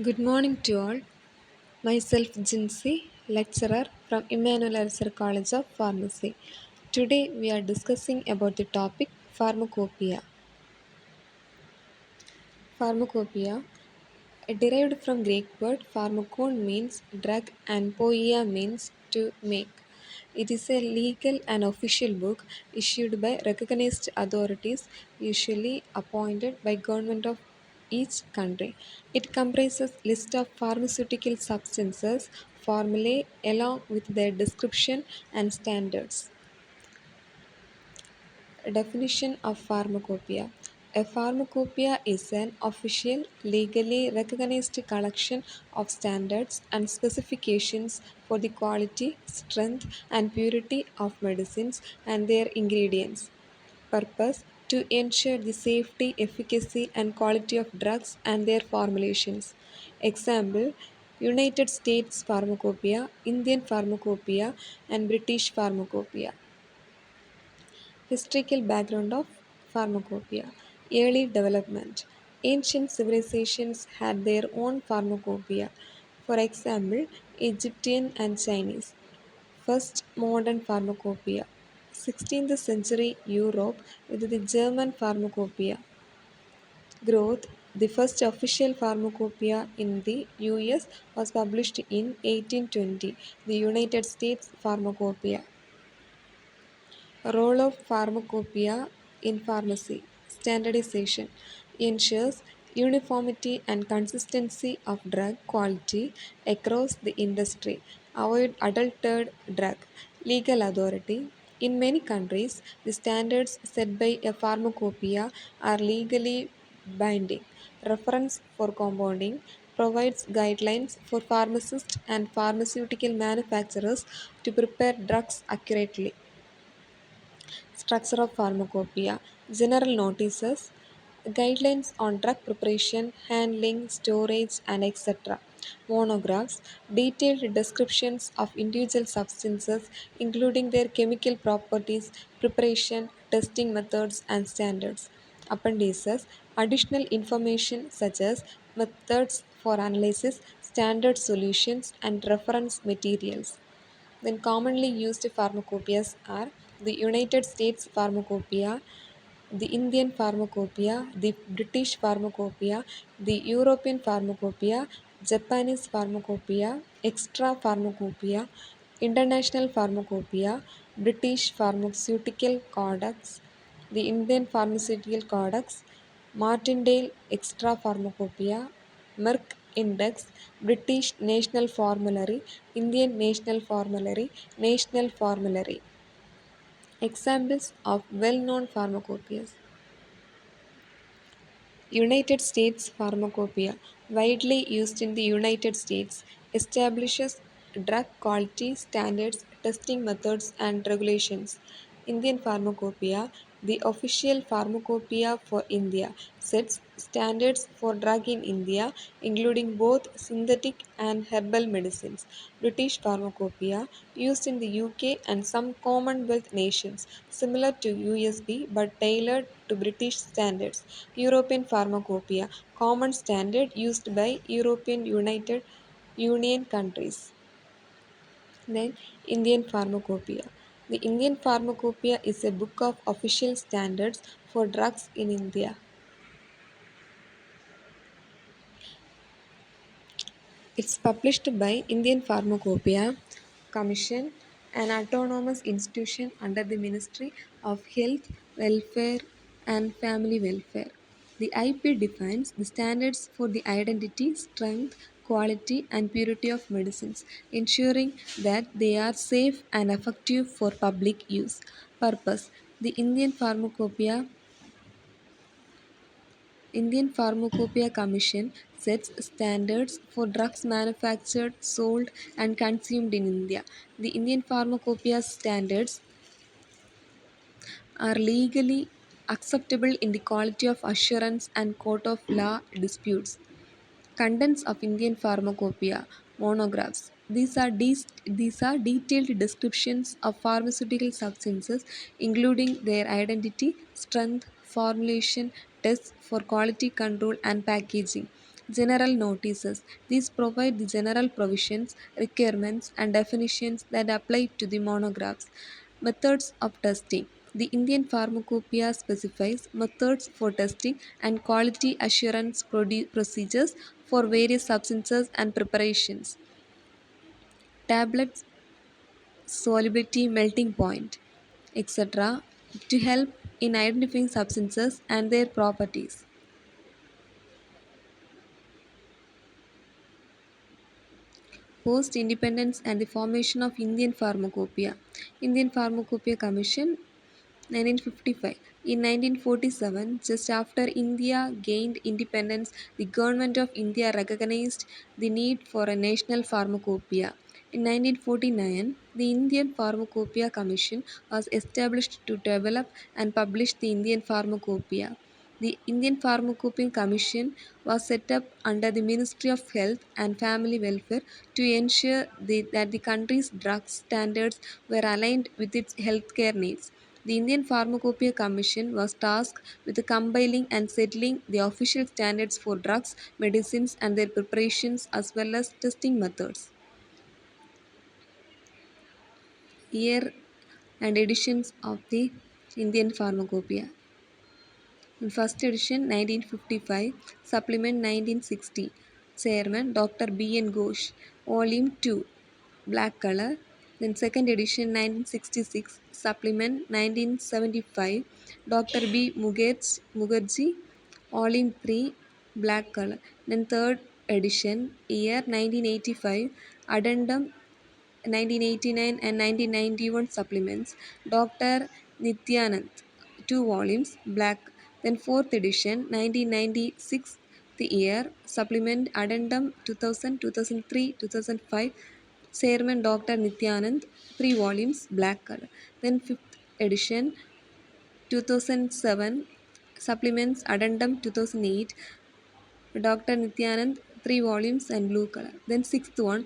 Good morning to all. Myself Jincy, lecturer from Emmanuel Elser College of Pharmacy. Today we are discussing about the topic pharmacopoeia. Pharmacopoeia, derived from Greek word pharmakon means drug and poia means to make. It is a legal and official book issued by recognized authorities, usually appointed by government of each country. It comprises list of pharmaceutical substances, formulae along with their description and standards. Definition of pharmacopoeia. A pharmacopoeia is an official, legally recognized collection of standards and specifications for the quality, strength, and purity of medicines and their ingredients. Purpose to ensure the safety, efficacy, and quality of drugs and their formulations. Example United States Pharmacopoeia, Indian Pharmacopoeia, and British Pharmacopoeia. Historical background of pharmacopoeia. Early development. Ancient civilizations had their own pharmacopoeia. For example, Egyptian and Chinese. First modern pharmacopoeia. 16th century Europe with the German pharmacopoeia. Growth. The first official pharmacopoeia in the US was published in 1820, the United States Pharmacopoeia. Role of pharmacopoeia in pharmacy. Standardization ensures uniformity and consistency of drug quality across the industry. Avoid adulterated drug. Legal authority. In many countries, the standards set by a pharmacopoeia are legally binding. Reference for compounding provides guidelines for pharmacists and pharmaceutical manufacturers to prepare drugs accurately. Structure of pharmacopoeia. General notices. Guidelines on drug preparation, handling, storage, and etc. Monographs. Detailed descriptions of individual substances, including their chemical properties, preparation, testing methods, and standards. Appendices. Additional information such as methods for analysis, standard solutions, and reference materials. Then commonly used pharmacopoeias are the United States Pharmacopoeia, the Indian Pharmacopoeia, the British Pharmacopoeia, the European Pharmacopoeia, Japanese Pharmacopoeia, Extra Pharmacopoeia, International Pharmacopoeia, British Pharmaceutical Codex, the Indian Pharmaceutical Codex, Martindale Extra Pharmacopoeia, Merck Index, British National Formulary, Indian National Formulary, National Formulary. Examples of well known pharmacopoeias. United States Pharmacopoeia, widely used in the United States, establishes drug quality standards, testing methods, and regulations. Indian Pharmacopoeia, the official pharmacopoeia for India, sets standards for drug in India, including both synthetic and herbal medicines. British Pharmacopoeia, used in the UK and some Commonwealth nations, similar to USB but tailored to British standards. European Pharmacopoeia, common standard used by European United Union countries. Then Indian Pharmacopoeia. The Indian Pharmacopoeia is a book of official standards for drugs in India. It's published by Indian Pharmacopoeia Commission, an autonomous institution under the Ministry of Health, Welfare and Family Welfare. The IP defines the standards for the identity, strength, quality and purity of medicines, ensuring that they are safe and effective for public use. Purpose. The Indian Pharmacopoeia Commission sets standards for drugs manufactured, sold, and consumed in India. The Indian Pharmacopoeia standards are legally acceptable in the quality of assurance and court of law disputes. Contents of Indian Pharmacopoeia monographs. These are detailed descriptions of pharmaceutical substances, including their identity, strength, formulation, tests for quality control, and packaging. General notices. These provide the general provisions, requirements, and definitions that apply to the monographs. Methods of testing. The Indian Pharmacopoeia specifies methods for testing and quality assurance procedures for various substances and preparations. Tablets, solubility, melting point, etc., to help in identifying substances and their properties. Post independence and the formation of Indian Pharmacopoeia. Indian Pharmacopoeia Commission 1955. In 1947, just after India gained independence, the government of India recognized the need for a national pharmacopoeia. In 1949, the Indian Pharmacopoeia Commission was established to develop and publish the Indian Pharmacopoeia. The Indian Pharmacopoeia Commission was set up under the Ministry of Health and Family Welfare to ensure that the country's drug standards were aligned with its healthcare needs. The Indian Pharmacopoeia Commission was tasked with compiling and settling the official standards for drugs, medicines, and their preparations as well as testing methods. Year and editions of the Indian Pharmacopoeia. In first edition 1955, supplement 1960. Chairman Dr. B. N. Ghosh. Volume 2, black color. Then second edition 1966, supplement 1975. Dr. B. Mukherjee. Volume 3, black color. Then third edition, year 1985, addendum 1989 and 1991 supplements, Dr. Nityanand, 2 volumes, black. Then fourth edition, 1996, the year, supplement addendum 2000, 2003, 2005, Chairman Dr. Nityanand, 3 volumes, black color. Then fifth edition, 2007, supplements addendum 2008, Dr. Nityanand, 3 volumes and blue color. Then sixth one,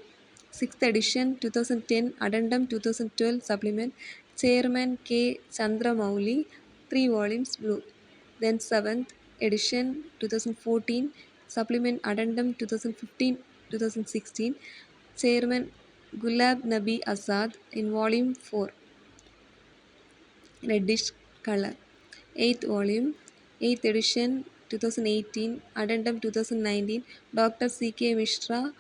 sixth edition, 2010, addendum 2012 supplement, Chairman K. Chandramouli, 3 volumes blue. Then seventh edition, 2014, supplement addendum 2015, 2016, Chairman Gulab Nabi Azad in volume 4, reddish color. Eighth volume, 8th edition, 2018, addendum 2019, Dr. C.K. Mishra,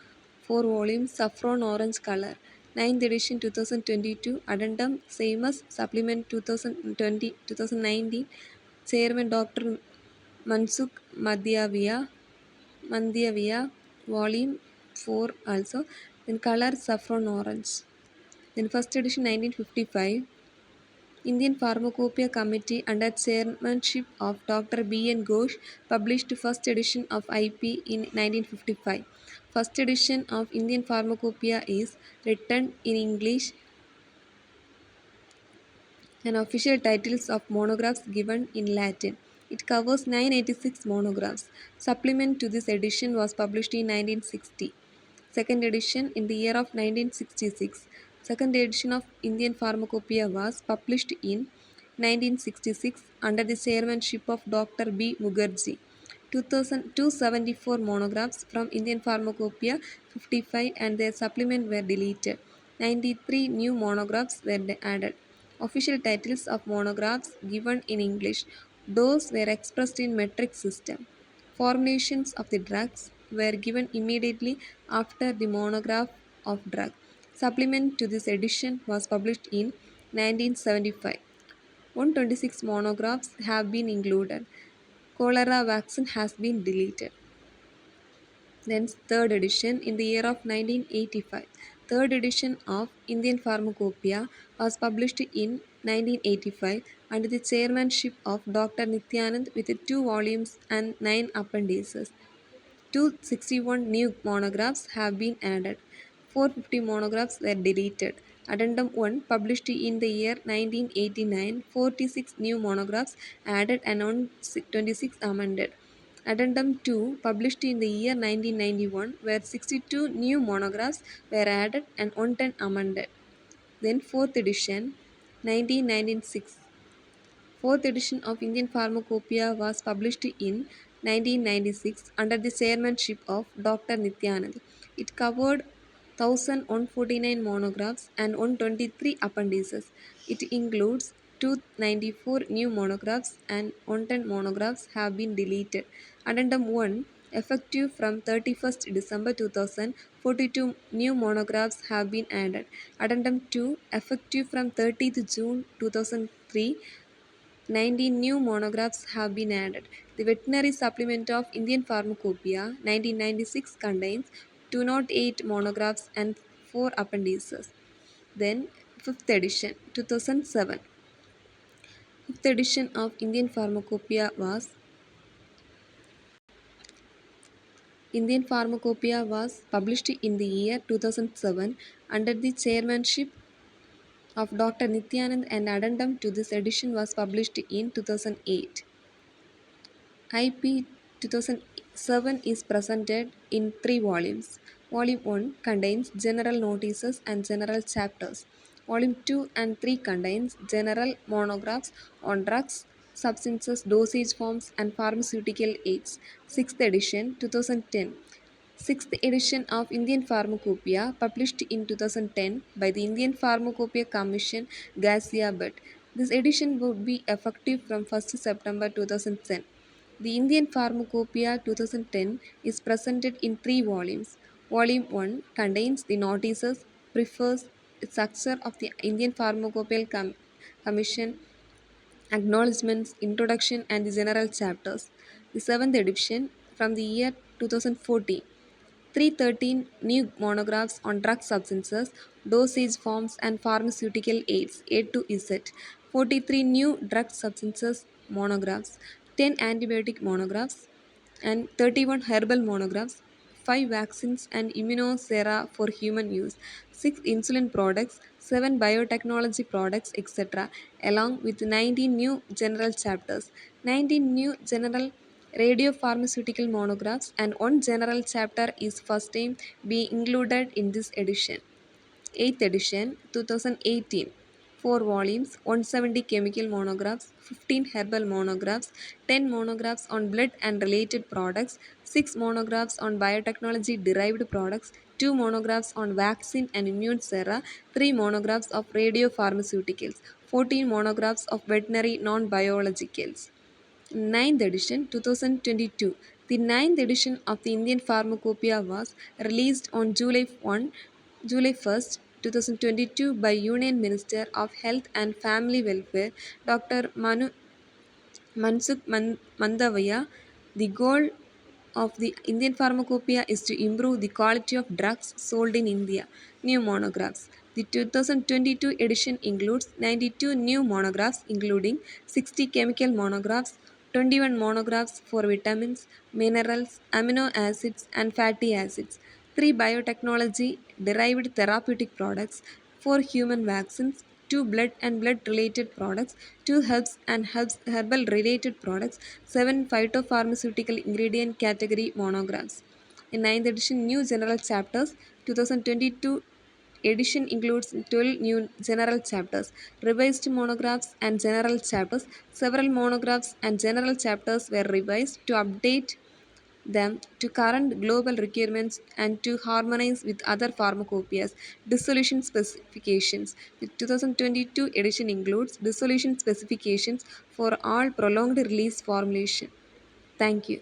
4 volumes, saffron orange color. Ninth edition, 2022, addendum, same as supplement 2020, 2019, Chairman Dr. Mansukh Mandavia, volume 4 also, then color saffron orange. Then first edition 1955, Indian Pharmacopoeia Committee under chairmanship of Dr. B. N. Ghosh published first edition of IP in 1955. First edition of Indian Pharmacopoeia is written in English and official titles of monographs given in Latin. It covers 986 monographs. Supplement to this edition was published in 1960. Second edition in the year of 1966. Second edition of Indian Pharmacopoeia was published in 1966 under the chairmanship of Dr. B. Mukherjee. 274 monographs from Indian Pharmacopoeia 55 and their supplement were deleted. 93 new monographs were added. Official titles of monographs given in English. Those were expressed in metric system. Formulations of the drugs were given immediately after the monograph of drug. Supplement to this edition was published in 1975. 126 monographs have been included. Cholera vaccine has been deleted. Then third edition in the year of 1985. Third edition of Indian Pharmacopoeia was published in 1985 under the chairmanship of Dr. Nityanand with 2 volumes and 9 appendices. 261 new monographs have been added. 450 monographs were deleted. Addendum 1 published in the year 1989, 46 new monographs added and 26 amended. Addendum 2 published in the year 1991 where 62 new monographs were added and 110 amended. Then fourth edition 1996. Fourth edition of Indian Pharmacopoeia was published in 1996 under the chairmanship of Dr. Nityanand. It covered 1149 monographs and 123 appendices. It includes 294 new monographs and 110 monographs have been deleted. Addendum 1, effective from 31st December 2000, 42 new monographs have been added. Addendum 2, effective from 30th June 2003, 19 new monographs have been added. The Veterinary Supplement of Indian Pharmacopoeia 1996 contains 208 monographs and 4 appendices. Then 5th edition 2007. Fifth edition of Indian Pharmacopoeia was published in the year 2007 under the chairmanship of Dr. Nityanand, and addendum to this edition was published in 2008. IP 2007 is presented in 3 volumes. Volume 1 contains general notices and general chapters. Volume 2 and 3 contains general monographs on drugs, substances, dosage forms, and pharmaceutical aids. 6th edition 2010. Sixth edition of Indian Pharmacopoeia, published in 2010 by the Indian Pharmacopoeia Commission, Ghaziabad. This edition would be effective from 1st September 2010. The Indian Pharmacopoeia 2010 is presented in 3 volumes. Volume 1 contains the notices, prefers, structure of the Indian Pharmacopoeia Commission, acknowledgements, introduction, and the general chapters. The 7th edition from the year 2014. 313 new monographs on drug substances, dosage forms, and pharmaceutical aids A to Z. 43 new drug substances monographs, 10 antibiotic monographs, and 31 herbal monographs, 5 vaccines and immunosera for human use, 6 insulin products, 7 biotechnology products, etc., along with 19 new general chapters, 19 new general radiopharmaceutical monographs, and one general chapter is first time being included in this edition. 8th edition 2018. 4 volumes, 170 chemical monographs, 15 herbal monographs, 10 monographs on blood and related products, 6 monographs on biotechnology derived products, 2 monographs on vaccine and immune sera, 3 monographs of radiopharmaceuticals, 14 monographs of veterinary non-biologicals. Ninth edition 2022. The ninth edition of the Indian Pharmacopoeia was released on July 1st, 2022 by Union Minister of Health and Family Welfare Dr. Mandavaya. The goal of the Indian Pharmacopoeia is to improve the quality of drugs sold in India. New monographs. The 2022 edition includes 92 new monographs, including 60 chemical monographs, 21 monographs for vitamins, minerals, amino acids, and fatty acids, 3 biotechnology derived therapeutic products, 4 human vaccines, 2 blood and blood related products, 2 herbal related products, 7 phytopharmaceutical ingredient category monographs. In ninth edition, new general chapters, 2022 edition includes 12 new general chapters, revised monographs and general chapters. Several monographs and general chapters were revised to update them to current global requirements and to harmonize with other pharmacopoeias. Dissolution specifications. The 2022 edition includes dissolution specifications for all prolonged release formulation. Thank you.